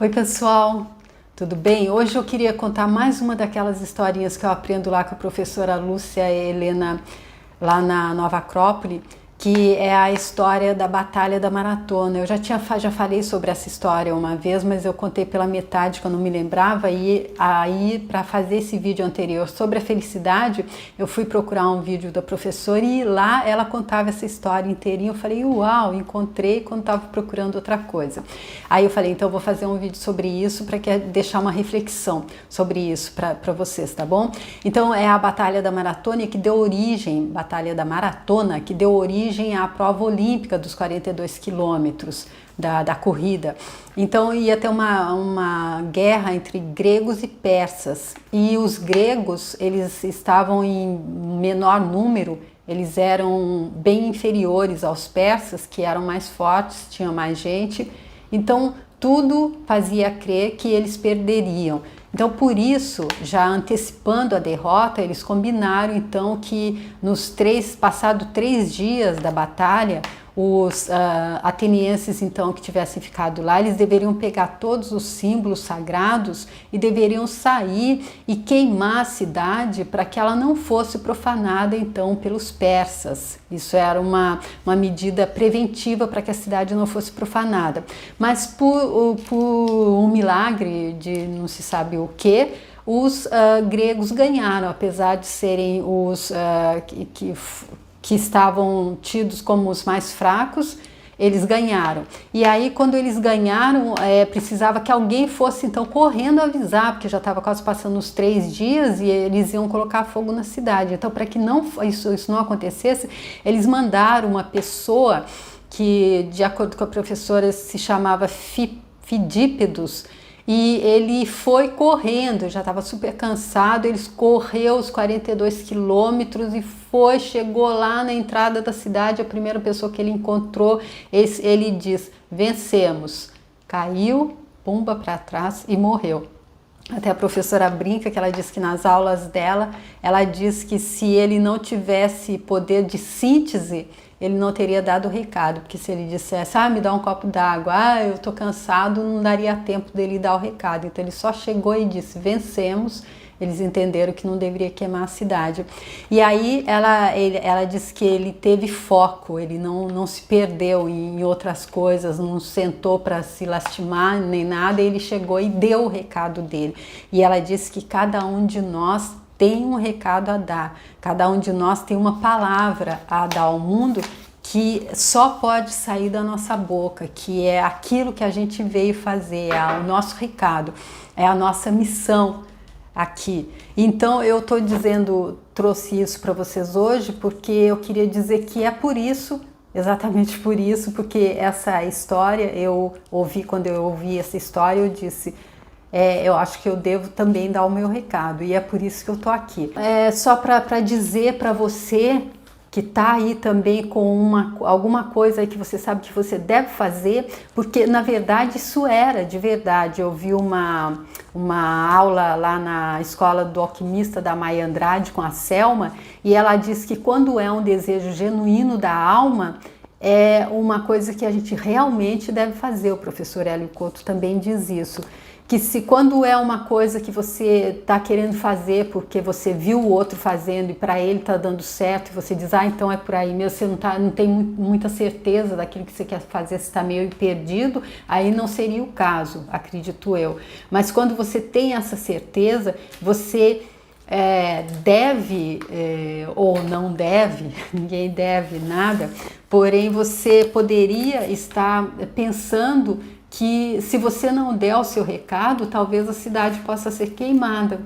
Oi pessoal, tudo bem? Hoje eu queria contar mais uma daquelas historinhas que eu aprendo lá com a professora Lúcia Helena, lá na Nova Acrópole, que é a história da Batalha da Maratona. Eu já falei sobre essa história uma vez, mas eu contei pela metade que eu não me lembrava, e aí para fazer esse vídeo anterior sobre a felicidade, eu fui procurar um vídeo da professora e lá ela contava essa história inteirinha. Eu falei, uau, encontrei quando estava procurando outra coisa. Aí eu falei, então eu vou fazer um vídeo sobre isso para deixar uma reflexão sobre isso para vocês, tá bom? Então é a Batalha da Maratona que deu origem, à prova olímpica dos 42 quilômetros da corrida. Então ia ter uma guerra entre gregos e persas, e os gregos, eles estavam em menor número, eles eram bem inferiores aos persas, que eram mais fortes, tinham mais gente, então tudo fazia crer que eles perderiam. Então, por isso, já antecipando a derrota, eles combinaram então que passados 3 dias da batalha, os atenienses então que tivessem ficado lá, eles deveriam pegar todos os símbolos sagrados e deveriam sair e queimar a cidade para que ela não fosse profanada então pelos persas. Isso era uma medida preventiva para que a cidade não fosse profanada. Mas por um milagre de não se sabe o que, os gregos ganharam, apesar de serem os que estavam tidos como os mais fracos. Eles ganharam. E aí, quando eles ganharam, precisava que alguém fosse então correndo avisar, porque já estava quase passando os 3 dias e eles iam colocar fogo na cidade. Então, para que isso não acontecesse, eles mandaram uma pessoa que, de acordo com a professora, se chamava Fidípedos, e ele foi correndo, já estava super cansado, ele correu os 42 quilômetros e chegou lá na entrada da cidade. A primeira pessoa que ele encontrou, ele diz, vencemos. Caiu, pumba para trás e morreu. Até a professora brinca que ela diz que nas aulas dela, ela diz que se ele não tivesse poder de síntese, ele não teria dado o recado, porque se ele dissesse, me dá um copo d'água, eu tô cansado, não daria tempo dele dar o recado. Então ele só chegou e disse, vencemos. Eles entenderam que não deveria queimar a cidade. E aí ela disse que ele teve foco, ele não se perdeu em outras coisas, não sentou para se lastimar nem nada, ele chegou e deu o recado dele. E ela disse que cada um de nós tem um recado a dar, cada um de nós tem uma palavra a dar ao mundo que só pode sair da nossa boca, que é aquilo que a gente veio fazer, é o nosso recado, é a nossa missão aqui. Então eu estou trouxe isso para vocês hoje porque eu queria dizer que é por isso, exatamente por isso, porque essa história quando eu ouvi essa história, eu disse, eu acho que eu devo também dar o meu recado, e é por isso que eu tô aqui. Só para dizer para você que tá aí também com alguma coisa aí que você sabe que você deve fazer, porque na verdade isso era de verdade. Eu vi uma aula lá na escola do alquimista da Maia Andrade com a Selma, e ela diz que quando é um desejo genuíno da alma, é uma coisa que a gente realmente deve fazer. O professor Hélio Couto também diz isso, que quando é uma coisa que você está querendo fazer porque você viu o outro fazendo e para ele está dando certo, e você diz, então é por aí mesmo, você não tem muita certeza daquilo que você quer fazer, você está meio perdido, aí não seria o caso, acredito eu. Mas quando você tem essa certeza, você deve, ou não deve, ninguém deve nada, porém você poderia estar pensando que se você não der o seu recado, talvez a cidade possa ser queimada.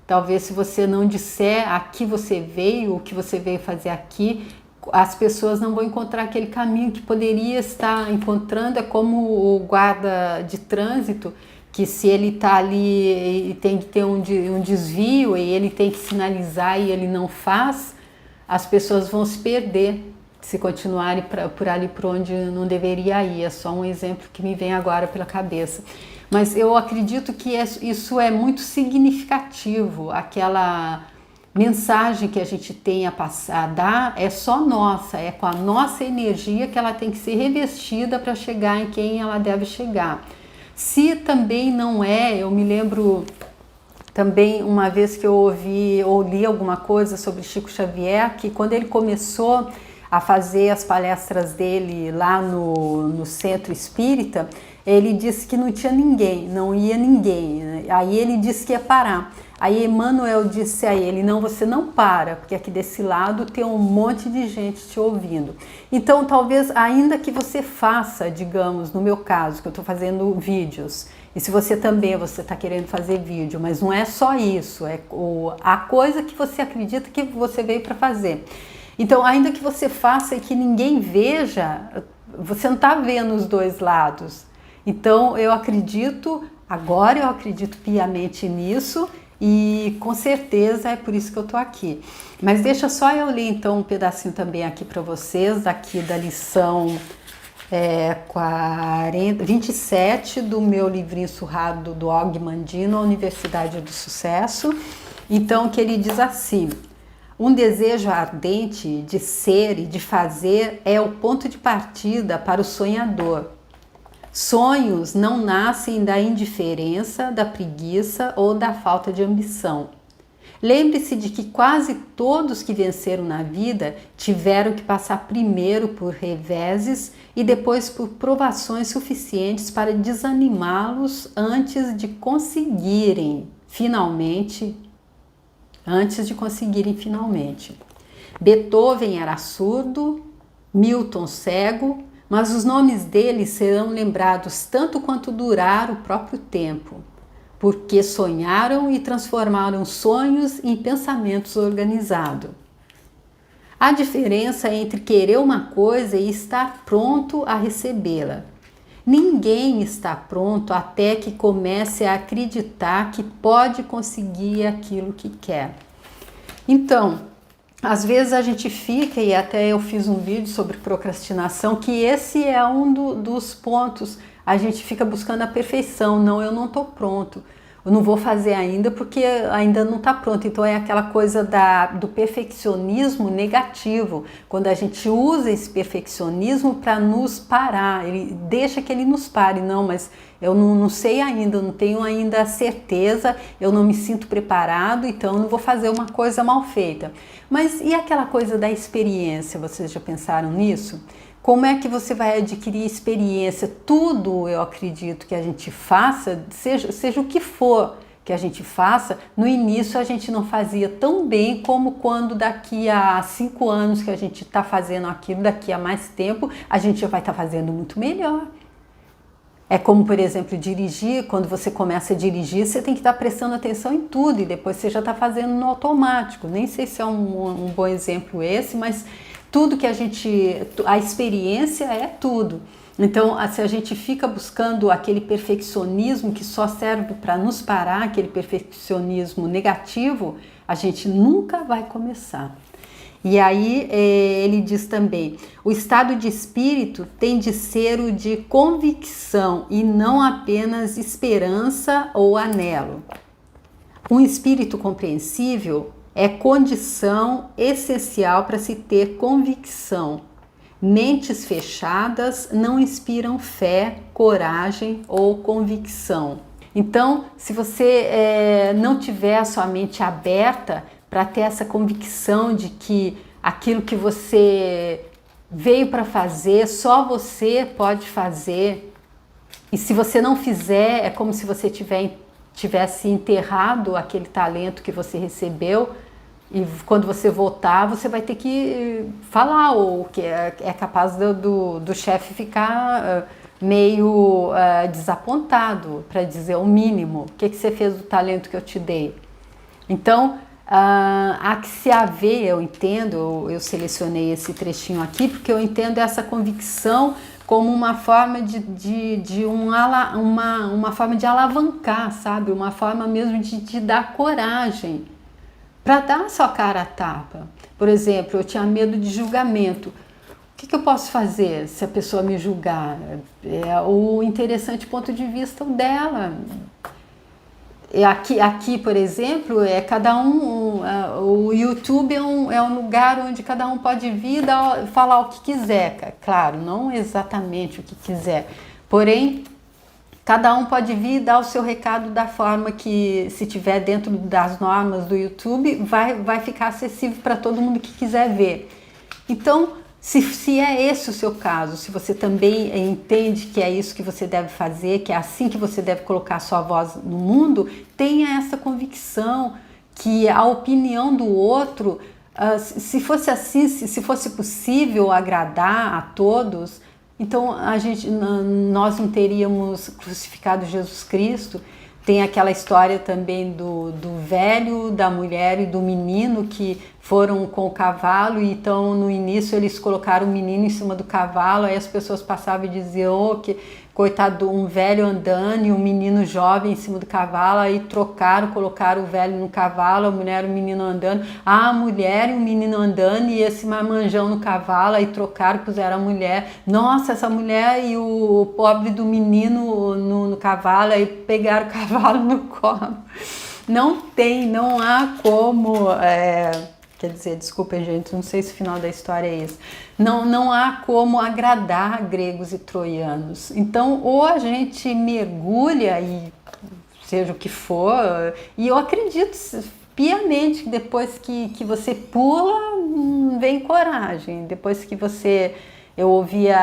Talvez se você não disser a que você veio, o que você veio fazer aqui, as pessoas não vão encontrar aquele caminho que poderia estar encontrando. É como o guarda de trânsito, que se ele está ali e tem que ter um desvio e ele tem que sinalizar e ele não faz, as pessoas vão se perder se continuarem por ali por onde não deveria ir. É só um exemplo que me vem agora pela cabeça. Mas eu acredito que isso é muito significativo. Aquela mensagem que a gente tem a dar é só nossa, é com a nossa energia que ela tem que ser revestida para chegar em quem ela deve chegar. Se também não é, eu me lembro também uma vez que eu ouvi ou li alguma coisa sobre Chico Xavier, que quando ele começou a fazer as palestras dele lá no Centro Espírita, ele disse que não tinha ninguém, não ia ninguém, né? Aí ele disse que ia parar. Aí Emmanuel disse a ele, não, você não para, porque aqui desse lado tem um monte de gente te ouvindo. Então, talvez, ainda que você faça, digamos, no meu caso, que eu estou fazendo vídeos, e se você também, você está querendo fazer vídeo, mas não é só isso, é a coisa que você acredita que você veio para fazer. Então, ainda que você faça e que ninguém veja, você não está vendo os dois lados. Então, eu acredito, agora eu acredito piamente nisso, e com certeza é por isso que eu tô aqui. Mas deixa só eu ler então um pedacinho também aqui para vocês, aqui da lição 27 do meu livrinho surrado do Og Mandino, A Universidade do Sucesso. Então, que ele diz assim: um desejo ardente de ser e de fazer é o ponto de partida para o sonhador. Sonhos não nascem da indiferença, da preguiça ou da falta de ambição. Lembre-se de que quase todos que venceram na vida tiveram que passar primeiro por reveses e depois por provações suficientes para desanimá-los antes de conseguirem finalmente. Beethoven era surdo, Milton cego, mas os nomes deles serão lembrados tanto quanto durar o próprio tempo, porque sonharam e transformaram sonhos em pensamentos organizados. Há diferença entre querer uma coisa e estar pronto a recebê-la. Ninguém está pronto até que comece a acreditar que pode conseguir aquilo que quer. Então, às vezes a gente fica, e até eu fiz um vídeo sobre procrastinação, que esse é um dos pontos, a gente fica buscando a perfeição. Não, eu não estou pronto, eu não vou fazer ainda porque ainda não está pronto. Então é aquela coisa do perfeccionismo negativo, quando a gente usa esse perfeccionismo para nos parar, ele deixa que ele nos pare. Não, mas eu não sei ainda, eu não tenho ainda certeza, eu não me sinto preparado, então eu não vou fazer uma coisa mal feita. Mas e aquela coisa da experiência, vocês já pensaram nisso? Como é que você vai adquirir experiência? Tudo, eu acredito, que a gente faça, seja o que for que a gente faça, no início a gente não fazia tão bem como quando daqui a 5 anos que a gente está fazendo aquilo, daqui a mais tempo, a gente já vai estar fazendo muito melhor. É como, por exemplo, dirigir. Quando você começa a dirigir, você tem que estar prestando atenção em tudo e depois você já está fazendo no automático. Nem sei se é um bom exemplo esse, mas tudo que a experiência é tudo. Então, se a gente fica buscando aquele perfeccionismo que só serve para nos parar, aquele perfeccionismo negativo, a gente nunca vai começar. E aí ele diz também, o estado de espírito tem de ser o de convicção e não apenas esperança ou anelo. Um espírito compreensível é condição essencial para se ter convicção. Mentes fechadas não inspiram fé, coragem ou convicção. Então, se você não tiver a sua mente aberta para ter essa convicção de que aquilo que você veio para fazer, só você pode fazer, e se você não fizer, é como se você tivesse enterrado aquele talento que você recebeu, e quando você voltar, você vai ter que falar, ou que é capaz do chefe ficar meio desapontado, para dizer o mínimo. O que você fez do talento que eu te dei? Então, há que se haver, eu entendo, eu selecionei esse trechinho aqui, porque eu entendo essa convicção como uma forma uma forma de alavancar, sabe? Uma forma mesmo de dar coragem para dar a sua cara a tapa. Por exemplo, eu tinha medo de julgamento. O que eu posso fazer se a pessoa me julgar? É o interessante ponto de vista dela. Aqui, por exemplo, cada um. O YouTube é um lugar onde cada um pode vir falar o que quiser. Claro, não exatamente o que quiser. Porém, Cada um pode vir e dar o seu recado da forma que, se tiver dentro das normas do YouTube, vai ficar acessível para todo mundo que quiser ver. Então, se é esse o seu caso, se você também entende que é isso que você deve fazer, que é assim que você deve colocar a sua voz no mundo, tenha essa convicção que a opinião do outro, se fosse assim, se fosse possível agradar a todos, então nós não teríamos crucificado Jesus Cristo. Tem aquela história também do velho, da mulher e do menino que foram com o cavalo, e então no início eles colocaram o menino em cima do cavalo, aí as pessoas passavam e diziam, oh, que coitado, um velho andando e um menino jovem em cima do cavalo, aí colocaram o velho no cavalo, a mulher e o menino andando, a mulher e o menino andando e esse marmanjão no cavalo, aí trocaram, puseram a mulher, nossa, essa mulher e o pobre do menino no cavalo, aí pegaram o cavalo no colo. Não há como... Quer dizer, desculpem, gente, não sei se o final da história é esse. Não há como agradar gregos e troianos. Então, ou a gente mergulha e seja o que for, e eu acredito piamente que depois que você pula, vem coragem. Depois que eu ouvia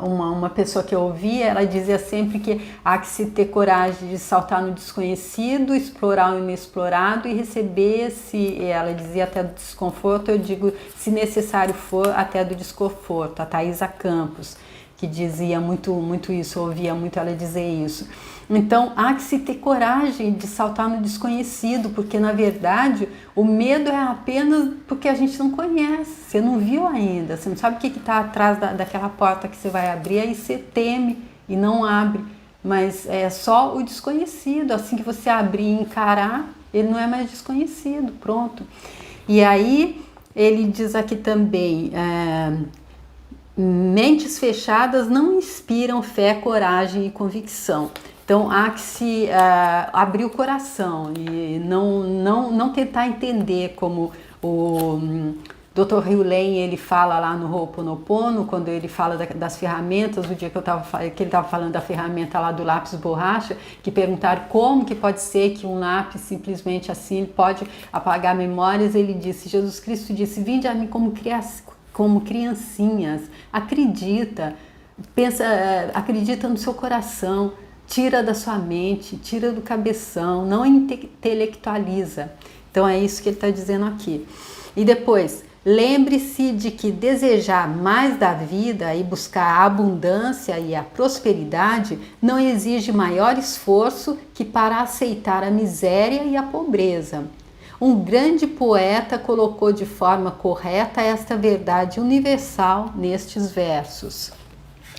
uma pessoa que eu ouvia, ela dizia sempre que há que se ter coragem de saltar no desconhecido, explorar o inexplorado e receber, ela dizia até do desconforto, eu digo, se necessário for, até do desconforto. A Thaisa Campos, que dizia muito isso, eu ouvia muito ela dizer isso. Então, há que se ter coragem de saltar no desconhecido, porque, na verdade, o medo é apenas porque a gente não conhece, você não viu ainda, você não sabe o que está atrás daquela porta que você vai abrir, aí você teme e não abre, mas é só o desconhecido, assim que você abrir e encarar, ele não é mais desconhecido, pronto. E aí, ele diz aqui também... mentes fechadas não inspiram fé, coragem e convicção. Então há que se abrir o coração e não tentar entender, como o Dr. Hugh Lane ele fala lá no Ho'oponopono, quando ele fala das ferramentas, o dia que ele estava falando da ferramenta lá do lápis borracha, que perguntaram como que pode ser que um lápis simplesmente assim pode apagar memórias, ele disse, Jesus Cristo disse, vinde a mim como criancinhas, acredita no seu coração, tira da sua mente, tira do cabeção, não intelectualiza. Então é isso que ele está dizendo aqui. E depois, lembre-se de que desejar mais da vida e buscar a abundância e a prosperidade não exige maior esforço que para aceitar a miséria e a pobreza. Um grande poeta colocou de forma correta esta verdade universal nestes versos.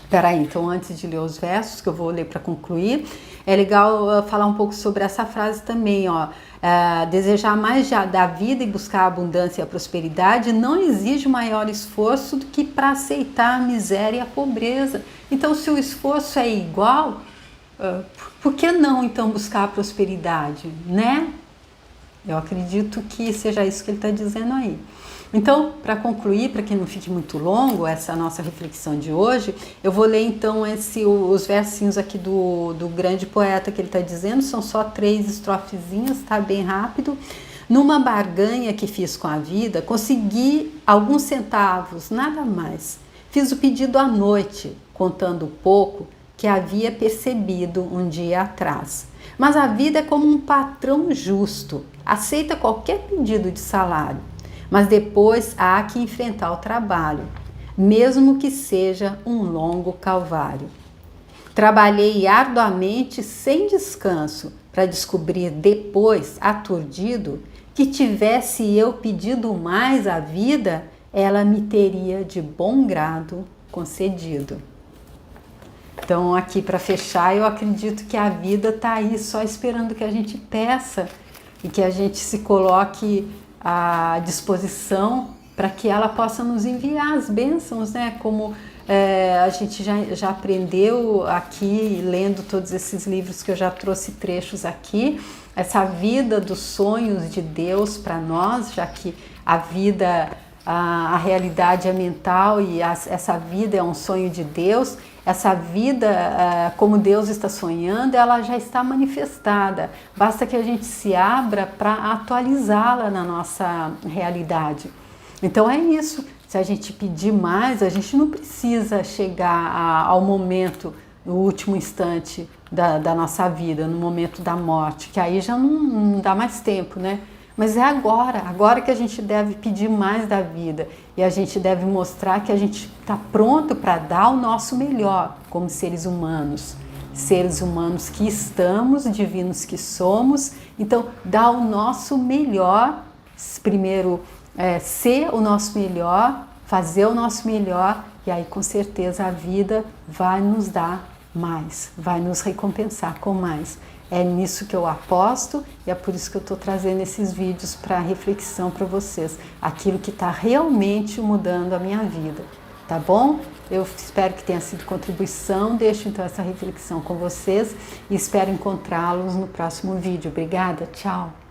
Peraí, então antes de ler os versos, que eu vou ler para concluir, é legal falar um pouco sobre essa frase também, ó. Desejar mais da vida e buscar a abundância e a prosperidade não exige maior esforço do que para aceitar a miséria e a pobreza. Então, se o esforço é igual, por que não então buscar a prosperidade, né? Eu acredito que seja isso que ele está dizendo aí. Então, para concluir, para que não fique muito longo essa nossa reflexão de hoje, eu vou ler então os versinhos aqui do grande poeta que ele está dizendo, são só 3 estrofezinhas, tá bem rápido. Numa barganha que fiz com a vida, consegui alguns centavos, nada mais. Fiz o pedido à noite, contando pouco que havia percebido um dia atrás. Mas a vida é como um patrão justo, aceita qualquer pedido de salário, mas depois há que enfrentar o trabalho, mesmo que seja um longo calvário. Trabalhei arduamente sem descanso para descobrir depois, aturdido, que tivesse eu pedido mais à vida, ela me teria de bom grado concedido. Então, aqui para fechar, eu acredito que a vida está aí só esperando que a gente peça e que a gente se coloque à disposição para que ela possa nos enviar as bênçãos, né? Como a gente já aprendeu aqui, lendo todos esses livros que eu já trouxe trechos aqui, essa vida dos sonhos de Deus para nós, já que a vida, a realidade é mental e essa vida é um sonho de Deus, essa vida, como Deus está sonhando, ela já está manifestada. Basta que a gente se abra para atualizá-la na nossa realidade. Então é isso. Se a gente pedir mais, a gente não precisa chegar ao momento, no último instante da nossa vida, no momento da morte, que aí já não dá mais tempo, né? Mas é agora que a gente deve pedir mais da vida e a gente deve mostrar que a gente está pronto para dar o nosso melhor como seres humanos que estamos, divinos que somos. Então, dar o nosso melhor, primeiro ser o nosso melhor, fazer o nosso melhor, e aí com certeza a vida vai nos dar mais, vai nos recompensar com mais. É nisso que eu aposto e é por isso que eu estou trazendo esses vídeos para reflexão para vocês. Aquilo que está realmente mudando a minha vida, tá bom? Eu espero que tenha sido contribuição. Deixo então essa reflexão com vocês e espero encontrá-los no próximo vídeo. Obrigada, tchau!